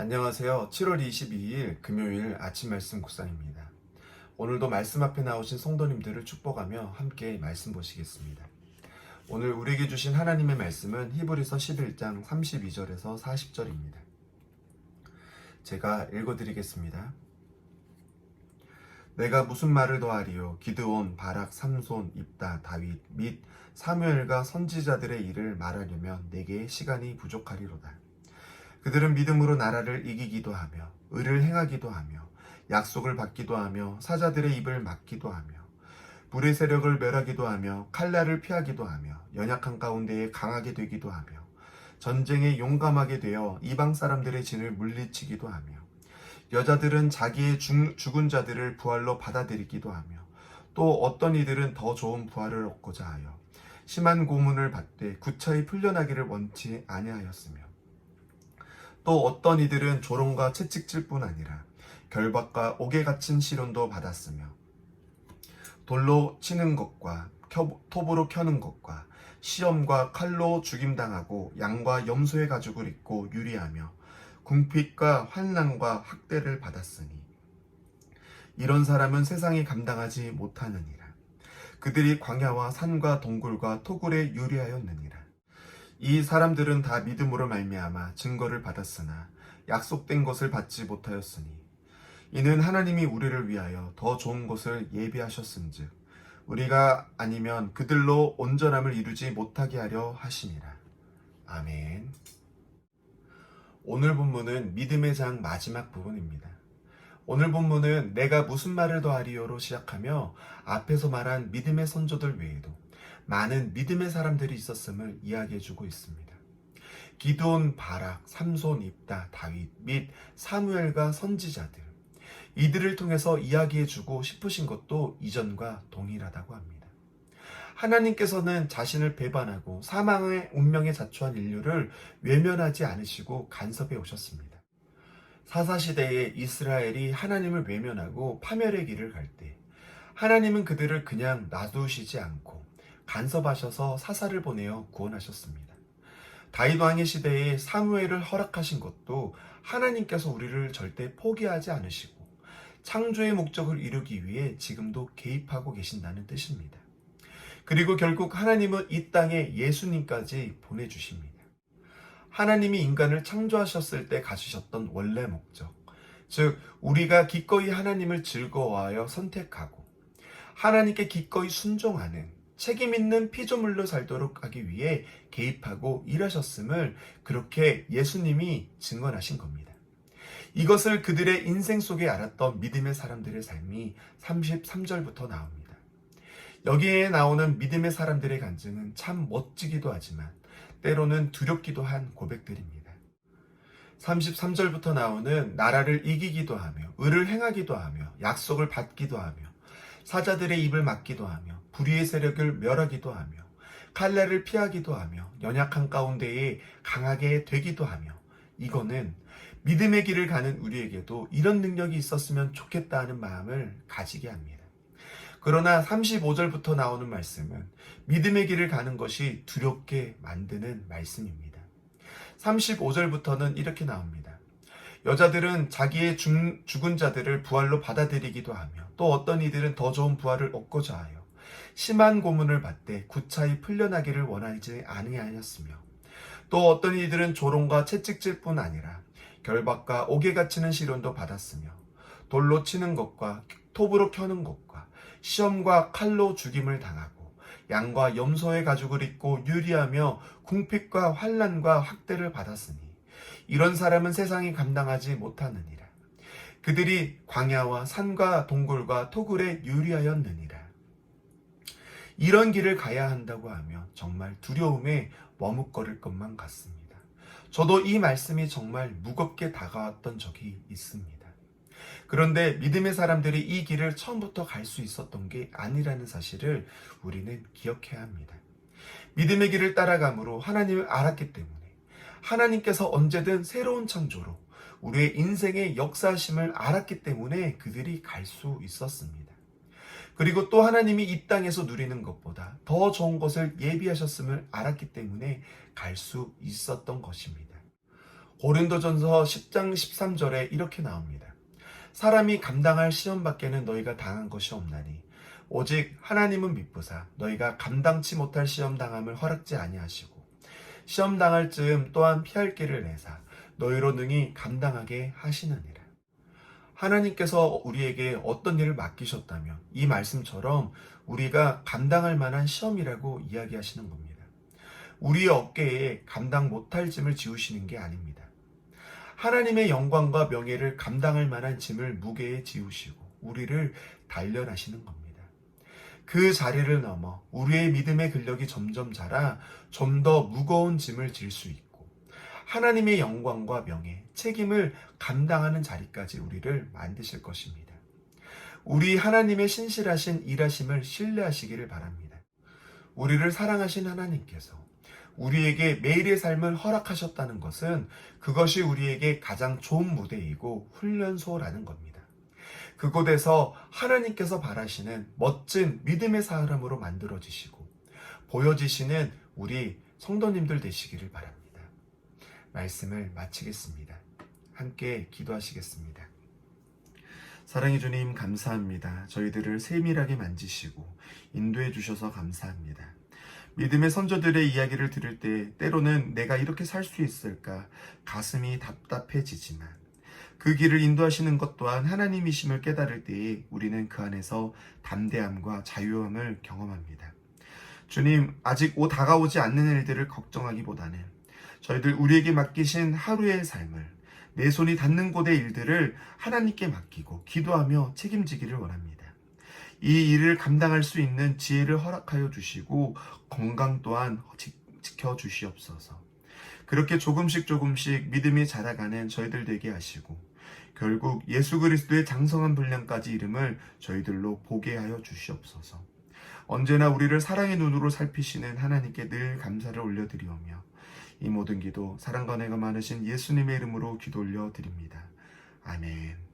안녕하세요. 7월 22일 금요일 아침 말씀 묵상입니다. 오늘도 말씀 앞에 나오신 성도님들을 축복하며 함께 말씀 보시겠습니다. 오늘 우리에게 주신 하나님의 말씀은 히브리서 11장 32절에서 40절입니다. 제가 읽어드리겠습니다. 내가 무슨 말을 더하리요? 기드온, 바락, 삼손, 입다, 다윗 및 사무엘과 선지자들의 일을 말하려면 내게 시간이 부족하리로다. 그들은 믿음으로 나라를 이기기도 하며 의를 행하기도 하며 약속을 받기도 하며 사자들의 입을 막기도 하며 불의 세력을 멸하기도 하며 칼날을 피하기도 하며 연약한 가운데에 강하게 되기도 하며 전쟁에 용감하게 되어 이방 사람들의 진을 물리치기도 하며 여자들은 자기의 죽은 자들을 부활로 받아들이기도 하며 또 어떤 이들은 더 좋은 부활을 얻고자 하여 심한 고문을 받되 구차히 풀려나기를 원치 아니하였으며 또 어떤 이들은 조롱과 채찍질 뿐 아니라 결박과 옥에 갇힌 시련도 받았으며 돌로 치는 것과 톱으로 켜는 것과 시험과 칼로 죽임당하고 양과 염소의 가죽을 입고 유리하며 궁핍과 환난과 학대를 받았으니 이런 사람은 세상이 감당하지 못하느니라. 그들이 광야와 산과 동굴과 토굴에 유리하였느니라. 이 사람들은 다 믿음으로 말미암아 증거를 받았으나 약속된 것을 받지 못하였으니 이는 하나님이 우리를 위하여 더 좋은 것을 예비하셨은즉 우리가 아니면 그들로 온전함을 이루지 못하게 하려 하심이라. 아멘. 오늘 본문은 믿음의 장 마지막 부분입니다. 오늘 본문은 내가 무슨 말을 더하리요로 시작하며 앞에서 말한 믿음의 선조들 외에도 많은 믿음의 사람들이 있었음을 이야기해주고 있습니다. 기드온, 바락, 삼손, 입다, 다윗 및 사무엘과 선지자들, 이들을 통해서 이야기해주고 싶으신 것도 이전과 동일하다고 합니다. 하나님께서는 자신을 배반하고 사망의 운명에 자초한 인류를 외면하지 않으시고 간섭해 오셨습니다. 사사시대에 이스라엘이 하나님을 외면하고 파멸의 길을 갈 때 하나님은 그들을 그냥 놔두시지 않고 간섭하셔서 사사를 보내어 구원하셨습니다. 다윗 왕의 시대에 사무엘을 허락하신 것도 하나님께서 우리를 절대 포기하지 않으시고 창조의 목적을 이루기 위해 지금도 개입하고 계신다는 뜻입니다. 그리고 결국 하나님은 이 땅에 예수님까지 보내주십니다. 하나님이 인간을 창조하셨을 때 가지셨던 원래 목적, 즉 우리가 기꺼이 하나님을 즐거워하여 선택하고 하나님께 기꺼이 순종하는 책임 있는 피조물로 살도록 하기 위해 개입하고 일하셨음을 그렇게 예수님이 증언하신 겁니다. 이것을 그들의 인생 속에 알았던 믿음의 사람들의 삶이 33절부터 나옵니다. 여기에 나오는 믿음의 사람들의 간증은 참 멋지기도 하지만 때로는 두렵기도 한 고백들입니다. 33절부터 나오는 나라를 이기기도 하며 의를 행하기도 하며 약속을 받기도 하며 사자들의 입을 막기도 하며 불의의 세력을 멸하기도 하며 칼날을 피하기도 하며 연약한 가운데에 강하게 되기도 하며 이거는 믿음의 길을 가는 우리에게도 이런 능력이 있었으면 좋겠다 하는 마음을 가지게 합니다. 그러나 35절부터 나오는 말씀은 믿음의 길을 가는 것이 두렵게 만드는 말씀입니다. 35절부터는 이렇게 나옵니다. 여자들은 자기의 죽은 자들을 부활로 받아들이기도 하며 또 어떤 이들은 더 좋은 부활을 얻고자 하여 심한 고문을 받되 구차히 풀려나기를 원하지 아니하였으며 또 어떤 이들은 조롱과 채찍질 뿐 아니라 결박과 옥에 갇히는 시련도 받았으며 돌로 치는 것과 톱으로 켜는 것과 시험과 칼로 죽임을 당하고 양과 염소의 가죽을 입고 유리하며 궁핍과 환난과 학대를 받았으니 이런 사람은 세상이 감당하지 못하느니라. 그들이 광야와 산과 동굴과 토굴에 유리하였느니라. 이런 길을 가야 한다고 하며 정말 두려움에 머뭇거릴 것만 같습니다. 저도 이 말씀이 정말 무겁게 다가왔던 적이 있습니다. 그런데 믿음의 사람들이 이 길을 처음부터 갈 수 있었던 게 아니라는 사실을 우리는 기억해야 합니다. 믿음의 길을 따라감으로 하나님을 알았기 때문에 하나님께서 언제든 새로운 창조로 우리의 인생의 역사심을 알았기 때문에 그들이 갈 수 있었습니다. 그리고 또 하나님이 이 땅에서 누리는 것보다 더 좋은 것을 예비하셨음을 알았기 때문에 갈 수 있었던 것입니다. 고린도전서 10장 13절에 이렇게 나옵니다. 사람이 감당할 시험 밖에는 너희가 당한 것이 없나니 오직 하나님은 미쁘사 너희가 감당치 못할 시험 당함을 허락지 아니하시고 시험 당할 즈음 또한 피할 길을 내사 너희로 능히 감당하게 하시느니라. 하나님께서 우리에게 어떤 일을 맡기셨다면 이 말씀처럼 우리가 감당할 만한 시험이라고 이야기하시는 겁니다. 우리의 어깨에 감당 못할 짐을 지우시는 게 아닙니다. 하나님의 영광과 명예를 감당할 만한 짐을 무게에 지우시고 우리를 단련하시는 겁니다. 그 자리를 넘어 우리의 믿음의 근력이 점점 자라 좀 더 무거운 짐을 질 수 있고 하나님의 영광과 명예, 책임을 감당하는 자리까지 우리를 만드실 것입니다. 우리 하나님의 신실하신 일하심을 신뢰하시기를 바랍니다. 우리를 사랑하신 하나님께서 우리에게 매일의 삶을 허락하셨다는 것은 그것이 우리에게 가장 좋은 무대이고 훈련소라는 겁니다. 그곳에서 하나님께서 바라시는 멋진 믿음의 사람으로 만들어지시고 보여지시는 우리 성도님들 되시기를 바랍니다. 말씀을 마치겠습니다. 함께 기도하시겠습니다. 사랑해 주님 감사합니다. 저희들을 세밀하게 만지시고 인도해 주셔서 감사합니다. 믿음의 선조들의 이야기를 들을 때 때로는 내가 이렇게 살 수 있을까 가슴이 답답해지지만 그 길을 인도하시는 것 또한 하나님이심을 깨달을 때에 우리는 그 안에서 담대함과 자유함을 경험합니다. 주님, 아직 다가오지 않는 일들을 걱정하기보다는 저희들 우리에게 맡기신 하루의 삶을 내 손이 닿는 곳의 일들을 하나님께 맡기고 기도하며 책임지기를 원합니다. 이 일을 감당할 수 있는 지혜를 허락하여 주시고 건강 또한 지켜주시옵소서. 그렇게 조금씩 믿음이 자라가는 저희들 되게 하시고 결국 예수 그리스도의 장성한 분량까지 이름을 저희들로 보게 하여 주시옵소서. 언제나 우리를 사랑의 눈으로 살피시는 하나님께 늘 감사를 올려드리오며 이 모든 기도 사랑과 은혜가 많으신 예수님의 이름으로 기도 올려드립니다. 아멘.